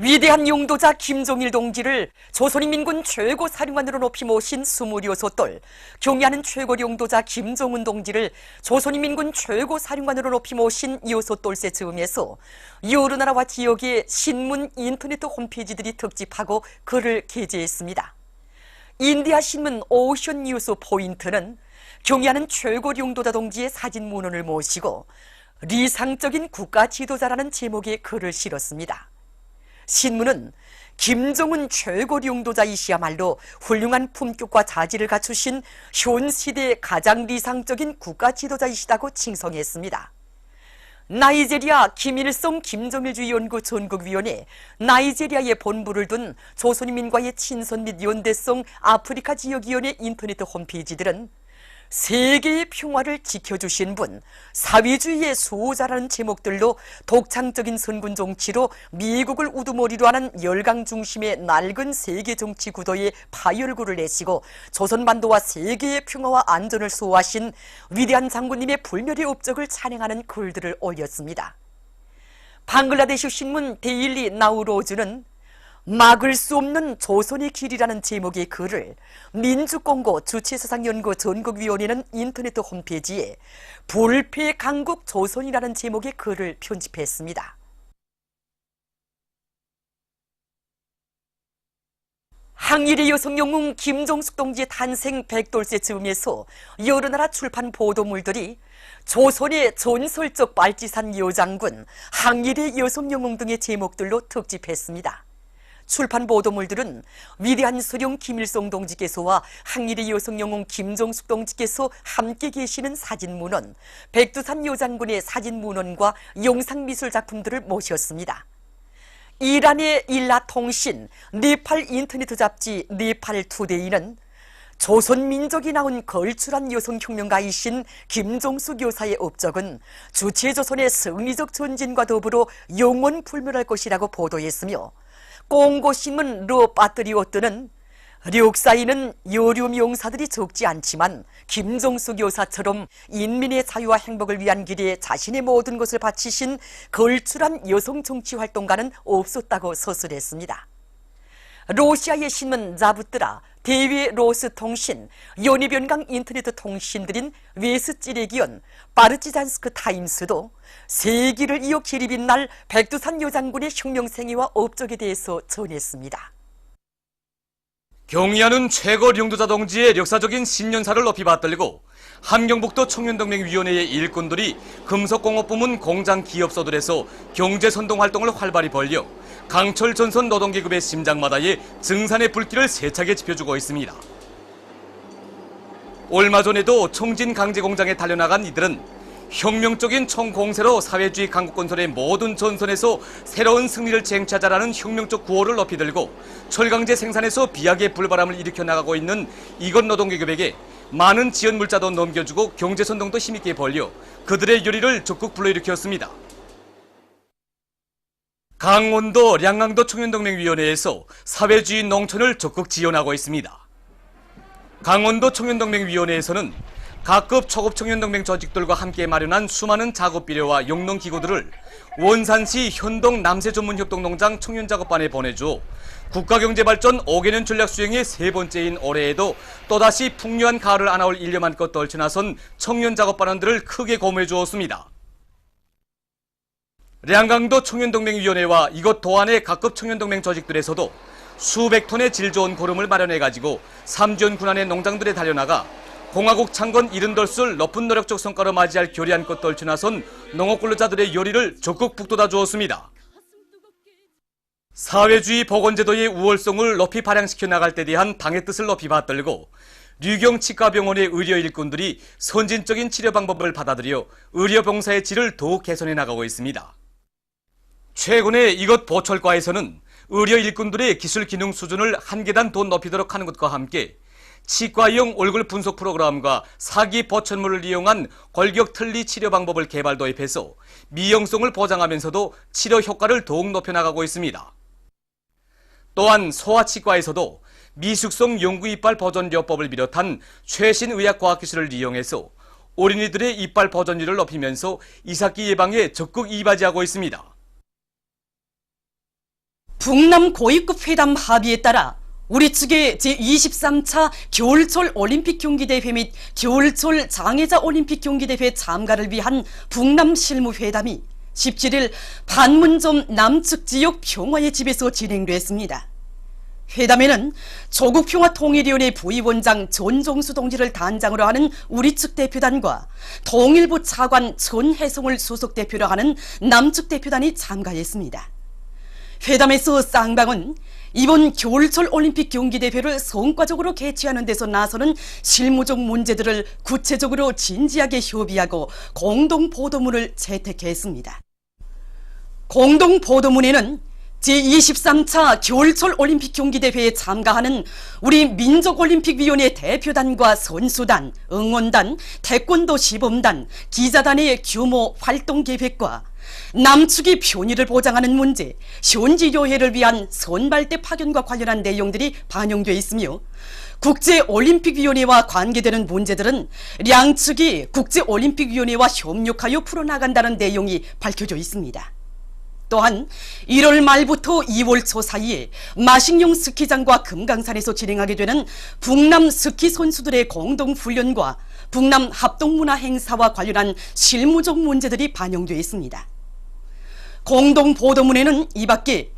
위대한 용도자 김종일 동지를 조선인민군 최고사령관으로 높이 모신 26돌, 경의하는 최고 용도자 김정은 동지를 조선인민군 최고사령관으로 높이 모신 6돌세 즈음에서 여러 나라와 지역의 신문, 인터넷 홈페이지들이 특집하고 글을 게재했습니다. 인디아 신문 오션 뉴스 포인트는 경의하는 최고 용도자 동지의 사진 문헌을 모시고 리상적인 국가 지도자라는 제목의 글을 실었습니다. 신문은 김정은 최고 용도자이시야말로 훌륭한 품격과 자질을 갖추신 현 시대의 가장 리상적인 국가 지도자이시다고 칭송했습니다. 나이제리아 김일성 김정일주의 연구 전국위원회 나이제리아의 본부를 둔 조선인민과의 친선 및 연대성 아프리카 지역위원회 인터넷 홈페이지들은 세계의 평화를 지켜주신 분, 사회주의의 수호자라는 제목들로 독창적인 선군 정치로 미국을 우두머리로 하는 열강 중심의 낡은 세계 정치 구도에 파열구를 내시고 조선반도와 세계의 평화와 안전을 수호하신 위대한 장군님의 불멸의 업적을 찬양하는 글들을 올렸습니다. 방글라데시 신문 데일리 나우로즈는 막을 수 없는 조선의 길이라는 제목의 글을 민주공고 주체사상연구 전국위원회는 인터넷 홈페이지에 불패 강국 조선이라는 제목의 글을 편집했습니다. 항일의 여성 영웅 김종숙 동지의 탄생 100돌세 즈음에서 여러 나라 출판 보도물들이 조선의 전설적 발지산 여장군, 항일의 여성 영웅 등의 제목들로 특집했습니다. 출판 보도물들은 위대한 수령 김일성 동지께서와 항일의 여성 영웅 김종숙 동지께서 함께 계시는 사진 문헌, 백두산 여장군의 사진 문헌과 영상미술 작품들을 모셨습니다. 이란의 일라 통신, 네팔 인터넷 잡지 네팔 투데이는 조선민족이 낳은 걸출한 여성혁명가이신 김종숙 여사의 업적은 주체조선의 승리적 전진과 더불어 영원 불멸할 것이라고 보도했으며 공고신문 르 파트리오트는 력사이는 여류 명사들이 적지 않지만 김종숙 여사처럼 인민의 자유와 행복을 위한 길에 자신의 모든 것을 바치신 걸출한 여성 정치활동가는 없었다고 서술했습니다. 러시아의 신문 자부트라, 대외 로스 통신, 연희변강 인터넷 통신들인 웨스찌레기온, 바르치잔스크 타임스도 세기를 이어 기립인 날 백두산 여장군의 혁명생애와 업적에 대해서 전했습니다. 경의하는 최고 용도자 동지의 역사적인 신년사를 높이 받들고 함경북도 청년동맹위원회의 일꾼들이 금속공업부문 공장 기업소들에서 경제선동활동을 활발히 벌여 강철 전선 노동계급의 심장마다의 증산의 불길을 세차게 지펴주고 있습니다. 얼마 전에도 청진 강제공장에 달려나간 이들은 혁명적인 총공세로 사회주의 강국 건설의 모든 전선에서 새로운 승리를 쟁취하자라는 혁명적 구호를 높이 들고 철강제 생산에서 비약의 불바람을 일으켜 나가고 있는 이것 노동계급에게 많은 지원 물자도 넘겨주고 경제선동도 힘있게 벌려 그들의 열의를 적극 불러일으켰습니다. 강원도 량강도 청년동맹위원회에서 사회주의 농촌을 적극 지원하고 있습니다. 강원도 청년동맹위원회에서는 각급 초급 청년동맹 조직들과 함께 마련한 수많은 작업비료와 용농기구들을 원산시 현동 남세전문협동농장 청년작업반에 보내주어 국가경제발전 5개년 전략수행의 세 번째인 올해에도 또다시 풍요한 가을을 안아올 일념한껏 떨쳐나선 청년작업반원들을 크게 고무해 주었습니다. 량강도 청년동맹위원회와 이곳 도안의 각급 청년동맹 조직들에서도 수백 톤의 질 좋은 고름을 마련해가지고 삼지연 군안의 농장들에 달려나가 공화국 창건 70돌술 높은 노력적 성과를 맞이할 결의한껏 떨쳐나선 농업근로자들의 열의를 적극 북돋아 주었습니다. 사회주의 보건제도의 우월성을 높이 발扬시켜 나갈 때 대한 당의 뜻을 높이 받들고 류경 치과병원의 의료 일꾼들이 선진적인 치료 방법을 받아들여 의료봉사의 질을 더욱 개선해 나가고 있습니다. 최근에 이것 보철과에서는 의료 일꾼들의 기술 기능 수준을 한 계단 더 높이도록 하는 것과 함께 치과용 얼굴 분석 프로그램과 사기 보천물을 이용한 골격 틀니 치료 방법을 개발 도입해서 미용성을 보장하면서도 치료 효과를 더욱 높여나가고 있습니다. 또한 소아치과에서도 미숙성 연구 이빨 보존요법을 비롯한 최신 의학과학기술을 이용해서 어린이들의 이빨 보존율을 높이면서 이삭기 예방에 적극 이바지하고 있습니다. 북남 고위급 회담 합의에 따라 우리 측의 제23차 겨울철 올림픽 경기대회 및 겨울철 장애자 올림픽 경기대회 참가를 위한 북남 실무회담이 17일 판문점 남측 지역 평화의 집에서 진행됐습니다. 회담에는 조국평화통일위원회 부위원장 전종수 동지를 단장으로 하는 우리 측 대표단과 통일부 차관 전혜성을 수석 대표로 하는 남측 대표단이 참가했습니다. 회담에서 쌍방은 이번 겨울철 올림픽 경기대회를 성과적으로 개최하는 데서 나서는 실무적 문제들을 구체적으로 진지하게 협의하고 공동보도문을 채택했습니다. 공동보도문에는 제23차 겨울철 올림픽 경기대회에 참가하는 우리 민족올림픽위원회 대표단과 선수단, 응원단, 태권도 시범단, 기자단의 규모 활동 계획과 남측이 편의를 보장하는 문제, 현지 요해를 위한 선발대 파견과 관련한 내용들이 반영되어 있으며 국제올림픽위원회와 관계되는 문제들은 양측이 국제올림픽위원회와 협력하여 풀어나간다는 내용이 밝혀져 있습니다. 또한 1월 말부터 2월 초 사이에 마식령 스키장과 금강산에서 진행하게 되는 북남 스키 선수들의 공동훈련과 북남 합동문화 행사와 관련한 실무적 문제들이 반영되어 있습니다. 공동보도문에는 이 밖에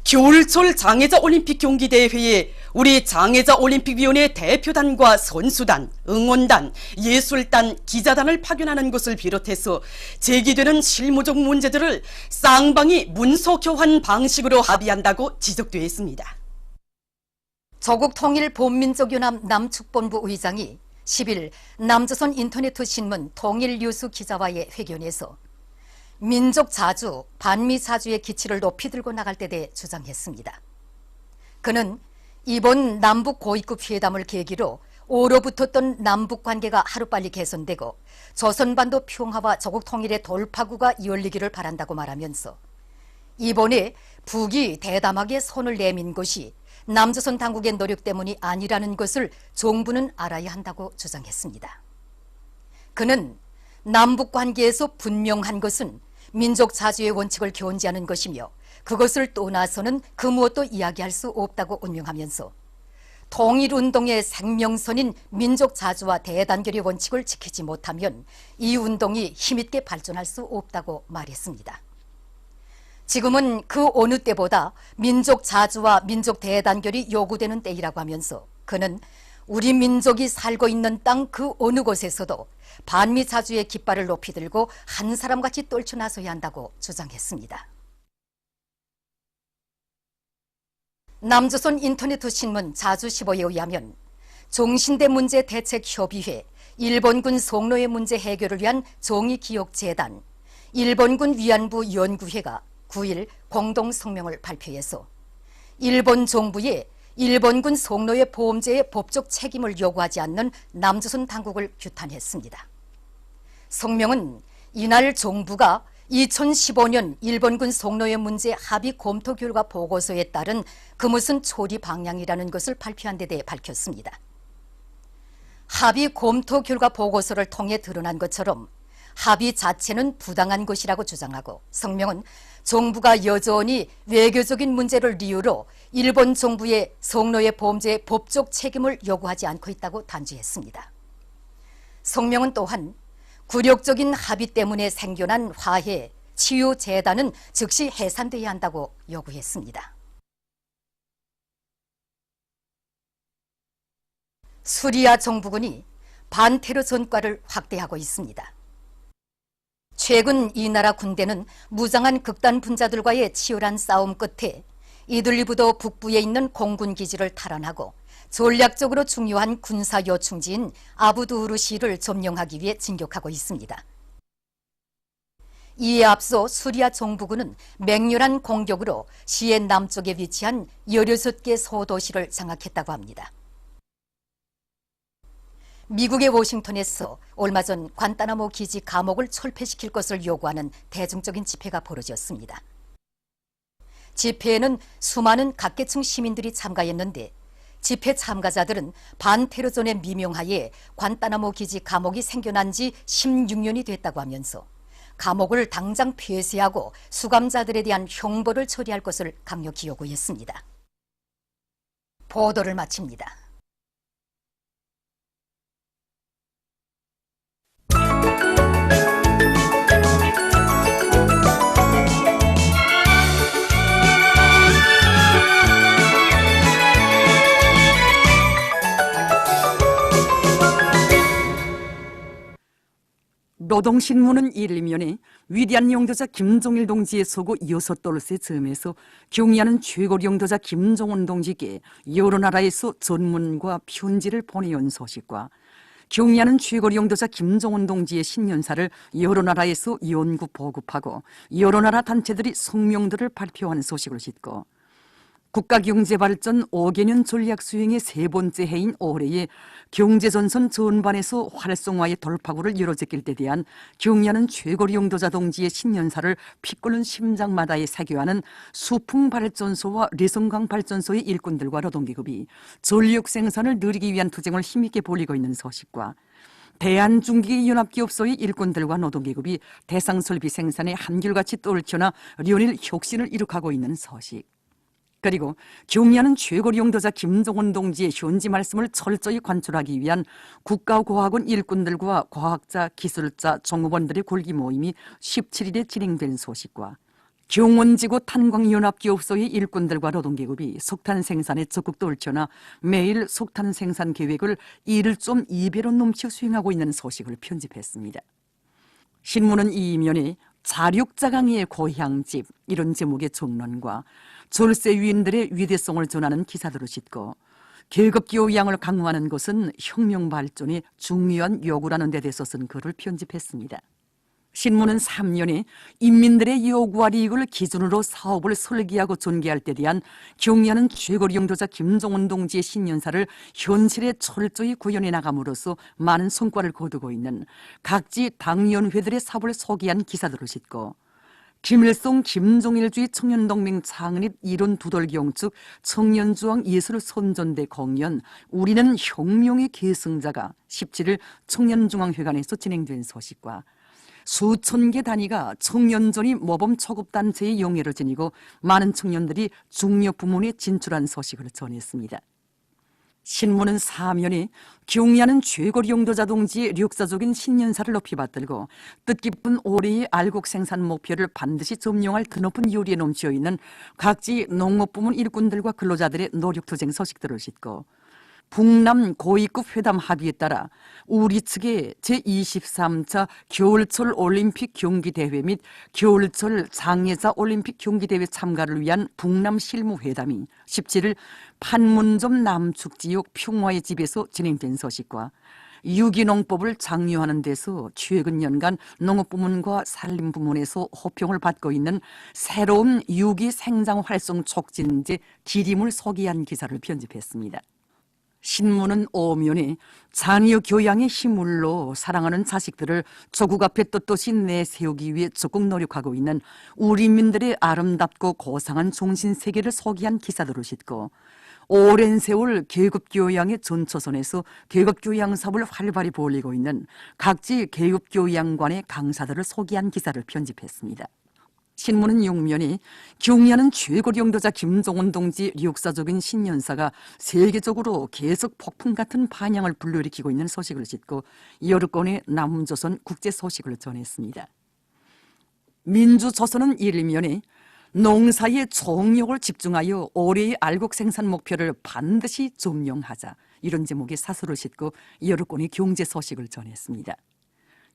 겨울철 장애자 올림픽 경기대회에 우리 장애자 올림픽위원회 대표단과 선수단, 응원단, 예술단, 기자단을 파견하는 것을 비롯해서 제기되는 실무적 문제들을 쌍방이 문서 교환 방식으로 합의한다고 지적되어 있습니다. 조국통일본민족연합 남측본부 의장이 10일 남조선 인터네트 신문 통일뉴스 기자와의 회견에서 민족 자주, 반미 자주의 기치를 높이 들고 나갈 때 대해 주장했습니다. 그는 이번 남북 고위급 회담을 계기로 오로붙었던 남북 관계가 하루빨리 개선되고 조선반도 평화와 조국 통일의 돌파구가 열리기를 바란다고 말하면서 이번에 북이 대담하게 손을 내민 것이 남조선 당국의 노력 때문이 아니라는 것을 정부는 알아야 한다고 주장했습니다. 그는 남북 관계에서 분명한 것은 민족 자주의 원칙을 견지하는 것이며 그것을 떠나서는 그 무엇도 이야기할 수 없다고 운명하면서 통일운동의 생명선인 민족 자주와 대단결의 원칙을 지키지 못하면 이 운동이 힘있게 발전할 수 없다고 말했습니다. 지금은 그 어느 때보다 민족 자주와 민족 대단결이 요구되는 때이라고 하면서 그는 우리 민족이 살고 있는 땅 그 어느 곳에서도 반미 자주의 깃발을 높이 들고 한 사람같이 떨쳐나서야 한다고 주장했습니다. 남조선 인터네트 신문 자주시보에 의하면 종신대 문제 대책협의회, 일본군 송로의 문제 해결을 위한 정의기억재단, 일본군 위안부 연구회가 9일 공동성명을 발표해서 일본 정부에 일본군 송로의 보험제의 법적 책임을 요구하지 않는 남조선 당국을 규탄했습니다. 성명은 이날 정부가 2015년 일본군 송로의 문제 합의 검토 결과 보고서에 따른 그 무슨 처리 방향이라는 것을 발표한 데 대해 밝혔습니다. 합의 검토 결과 보고서를 통해 드러난 것처럼 합의 자체는 부당한 것이라고 주장하고 성명은 정부가 여전히 외교적인 문제를 이유로 일본 정부의 송로의 보험제의 법적 책임을 요구하지 않고 있다고 단죄했습니다. 성명은 또한 굴욕적인 합의 때문에 생겨난 화해, 치유재단은 즉시 해산돼야 한다고 요구했습니다. 수리아 정부군이 반테러 전과를 확대하고 있습니다. 최근 이 나라 군대는 무장한 극단 분자들과의 치열한 싸움 끝에 이들리브도 북부에 있는 공군 기지를 탈환하고 전략적으로 중요한 군사 요충지인 아부두르시를 점령하기 위해 진격하고 있습니다. 이에 앞서 수리아 정부군은 맹렬한 공격으로 시의 남쪽에 위치한 16개 소도시를 장악했다고 합니다. 미국의 워싱턴에서 얼마 전 관타나모 기지 감옥을 철폐시킬 것을 요구하는 대중적인 집회가 벌어졌습니다. 집회에는 수많은 각계층 시민들이 참가했는데 집회 참가자들은 반테러존의 미명하에 관타나모 기지 감옥이 생겨난 지 16년이 됐다고 하면서 감옥을 당장 폐쇄하고 수감자들에 대한 형벌을 처리할 것을 강력히 요구했습니다. 보도를 마칩니다. 노동신문은 일면에 위대한 용도자 김종일 동지의 소고 6돌세 점에서 경의하는 최고 용도자 김종원 동지께 여러 나라에서 전문과 편지를 보내온 소식과 경의하는 최고 용도자 김종원 동지의 신년사를 여러 나라에서 연구 보급하고 여러 나라 단체들이 성명들을 발표한 소식을 싣고 국가경제발전 5개년 전략수행의 세 번째 해인 올해에 경제전선 전반에서 활성화의 돌파구를 이뤄제낄 때 대한 경의하는 최고 용도자 동지의 신년사를 피 끓는 심장마다에 사교하는 수풍발전소와 레성강발전소의 일꾼들과 노동계급이 전력 생산을 늘리기 위한 투쟁을 힘있게 벌이고 있는 소식과 대한중기연합기업소의 일꾼들과 노동계급이 대상설비 생산에 한결같이 떨쳐나 연일 혁신을 이룩하고 있는 소식, 그리고 경의하는 최고 용도자 김종원 동지의 현지 말씀을 철저히 관철하기 위한 국가과학원 일꾼들과 과학자, 기술자, 종업원들의 골기 모임이 17일에 진행된 소식과 경원지구 탄광연합기업소의 일꾼들과 노동계급이 석탄 생산에 적극 떨쳐나 매일 석탄 생산 계획을 1.2배로 넘쳐 수행하고 있는 소식을 편집했습니다. 신문은 이 이면에 자륙자강이의 고향집 이런 제목의 정론과 졸세위인들의 위대성을 전하는 기사들을 싣고 계급교양을 강화하는 것은 혁명 발전의 중요한 요구라는 데 대해서 쓴 글을 편집했습니다. 신문은 3년에 인민들의 요구와 이익을 기준으로 사업을 설계하고 전개할 때 대한 경의하는 최고 용도자 김종원 동지의 신년사를 현실에 철저히 구현해 나감으로써 많은 성과를 거두고 있는 각지 당연회들의 사업을 소개한 기사들을 싣고 김일성 김종일주의 청년동맹 창립 이론 두돌경축 청년주왕 예술 선전대 공연 우리는 혁명의 계승자가 17일 청년중앙회관에서 진행된 소식과 수천 개 단위가 청년전이 모범 초급단체의 영예를 지니고 많은 청년들이 중요 부문에 진출한 소식을 전했습니다. 신문은 사면에 경의하는 최고 용도자 동지의 역사적인 신년사를 높이 받들고 뜻깊은 올해의 알곡 생산 목표를 반드시 점령할 드높은 요리에 넘쳐 있는 각지 농업부문 일꾼들과 근로자들의 노력투쟁 소식들을 싣고 북남 고위급 회담 합의에 따라 우리 측의 제23차 겨울철 올림픽 경기대회 및 겨울철 장애자 올림픽 경기대회 참가를 위한 북남 실무회담이 17일 판문점 남측 지역 평화의 집에서 진행된 소식과 유기농법을 장려하는 데서 최근 연간 농업부문과 산림부문에서 호평을 받고 있는 새로운 유기생장활성 촉진제 기림을 소개한 기사를 편집했습니다. 신문은 오면에 자녀 교양의 힘을로 사랑하는 자식들을 조국 앞에 떳떳이 내세우기 위해 적극 노력하고 있는 우리 민들의 아름답고 고상한 종신세계를 소개한 기사들을 싣고 오랜 세월 계급교양의 전초선에서 계급교양 사업을 활발히 벌이고 있는 각지 계급교양관의 강사들을 소개한 기사를 편집했습니다. 신문은 용면이 경의하는 최고 용도자 김종원 동지 역사적인 신년사가 세계적으로 계속 폭풍 같은 반향을 불러일으키고 있는 소식을 싣고 여러 건의 남조선 국제 소식을 전했습니다. 민주조선은 일면에 농사의 총력을 집중하여 올해의 알곡 생산 목표를 반드시 점령하자 이런 제목의 사설을 싣고 여러 건의 경제 소식을 전했습니다.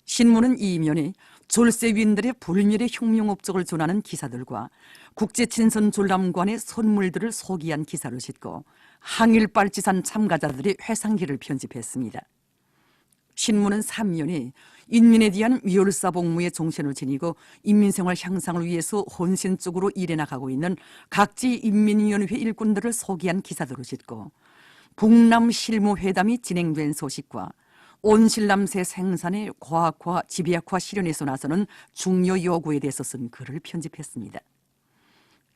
신문은 이면에 졸세위인들의 불멸의 혁명 업적을 전하는 기사들과 국제친선 졸람관의 선물들을 소개한 기사를 싣고 항일빨치산 참가자들의 회상기를 편집했습니다. 신문은 3년에 인민에 대한 멸사복무의 정신을 지니고 인민생활 향상을 위해서 헌신적으로 일해나가고 있는 각지 인민위원회 일꾼들을 소개한 기사들을 싣고 북남 실무회담이 진행된 소식과 온실남새 생산의 과학화, 집약화 실현에서 나서는 중요 요구에 대해서 쓴 글을 편집했습니다.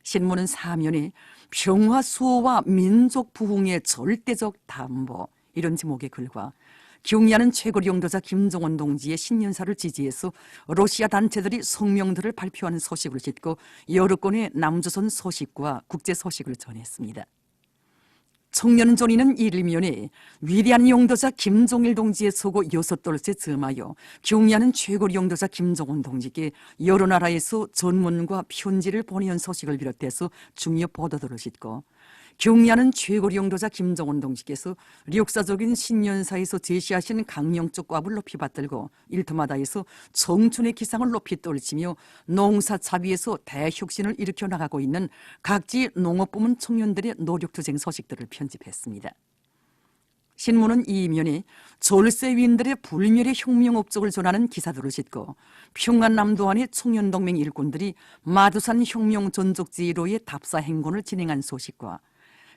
신문은 사면에 평화 수호와 민족 부흥의 절대적 담보 이런 제목의 글과 경의하는 최고리 용도자 김정은 동지의 신년사를 지지해서 러시아 단체들이 성명들을 발표하는 소식을 짓고 여러 건의 남조선 소식과 국제 소식을 전했습니다. 청년존이는 일면에 위대한 용도자 김종일 동지의 소고 6돌째 점하여 경의하는 최고리 용도자 김정은 동지께 여러 나라에서 전문과 편지를 보내온 소식을 비롯해서 중요 보도들을 짓고 경의하는 최고리 용도자 김정은 동지께서 역사적인 신년사에서 제시하신 강령적 값을 높이 받들고 일터마다에서 청춘의 기상을 높이 떨치며 농사차비에서 대혁신을 일으켜 나가고 있는 각지 농업부문 청년들의 노력투쟁 소식들을 편집했습니다. 신문은 이 이면에 졸세위인들의 불멸의 혁명 업적을 전하는 기사들을 짓고 평안남도안의 청년동맹 일꾼들이 마두산 혁명 전적지로의 답사 행군을 진행한 소식과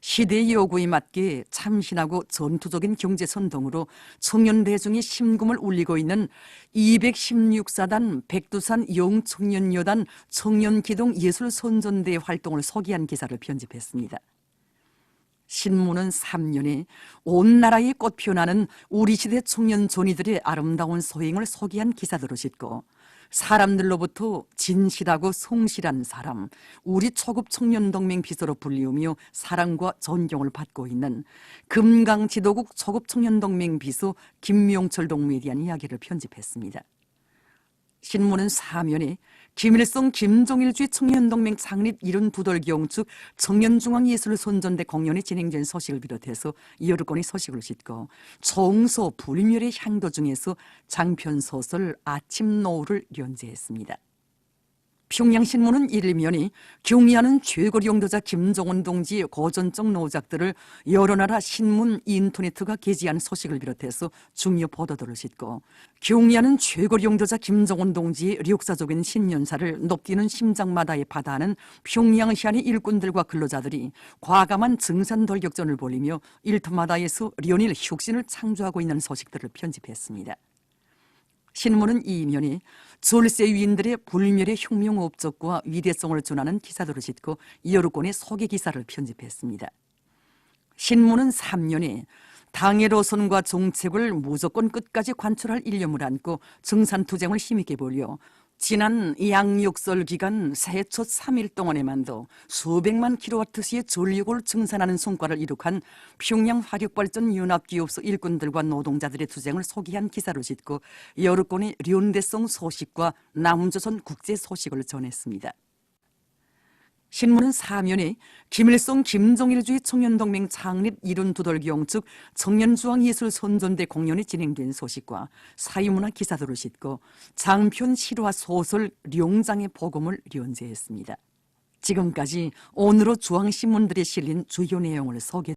시대의 요구에 맞게 참신하고 전투적인 경제선동으로 청년 대중의 심금을 울리고 있는 216사단 백두산 영청년여단 청년기동 예술선전대 활동을 소개한 기사를 편집했습니다. 신문은 3년에 온 나라에 꽃피어나는 우리 시대 청년 존이들의 아름다운 소행을 소개한 기사들을 짓고 사람들로부터 진실하고 성실한 사람, 우리 초급 청년동맹 비서로 불리우며 사랑과 존경을 받고 있는 금강지도국 초급 청년동맹 비서 김명철 동무에 대한 이야기를 편집했습니다. 신문은 사면에 김일성 김종일주의 청년동맹 창립 72돌 경축 청년중앙예술선전대 공연이 진행된 소식을 비롯해서 여러 건의 소식을 짓고 총소 불멸의 향도 중에서 장편소설 아침 노을을 연재했습니다. 평양신문은 일면이 경의하는 최고리 용도자 김정은 동지의 고전적 노작들을 여러 나라 신문, 인터넷가 게재한 소식을 비롯해서 중요 보도들을 짓고 경의하는 최고리 용도자 김정은 동지의 역사적인 신년사를 높이는 심장마다에 바다하는 평양시안의 일꾼들과 근로자들이 과감한 증산 돌격전을 벌이며 일터마다에서 연일 혁신을 창조하고 있는 소식들을 편집했습니다. 신문은 이 이면에 졸세위인들의 불멸의 혁명 업적과 위대성을 전하는 기사들을 짓고 여러 건의 소개 기사를 편집했습니다. 신문은 3년에 당의 노선과 정책을 무조건 끝까지 관철할 일념을 안고 증산투쟁을 힘있게 벌여 지난 양육설 기간 새해 첫 3일 동안에만도 수백만 킬로와트시의 전력을 증산하는 성과를 이룩한 평양 화력발전 연합기업소 일꾼들과 노동자들의 투쟁을 소개한 기사를 짓고 여러 건의 연대성 소식과 남조선 국제 소식을 전했습니다. 신문은 사면에 김일성 김종일주의 청년동맹 창립 72돌 경축 청년중앙예술선전대 공연이 진행된 소식과 사회문화 기사들을 싣고 장편 실화 소설 룡장의 복음을 연재했습니다. 지금까지 오늘의 중앙신문들에 실린 주요 내용을 소개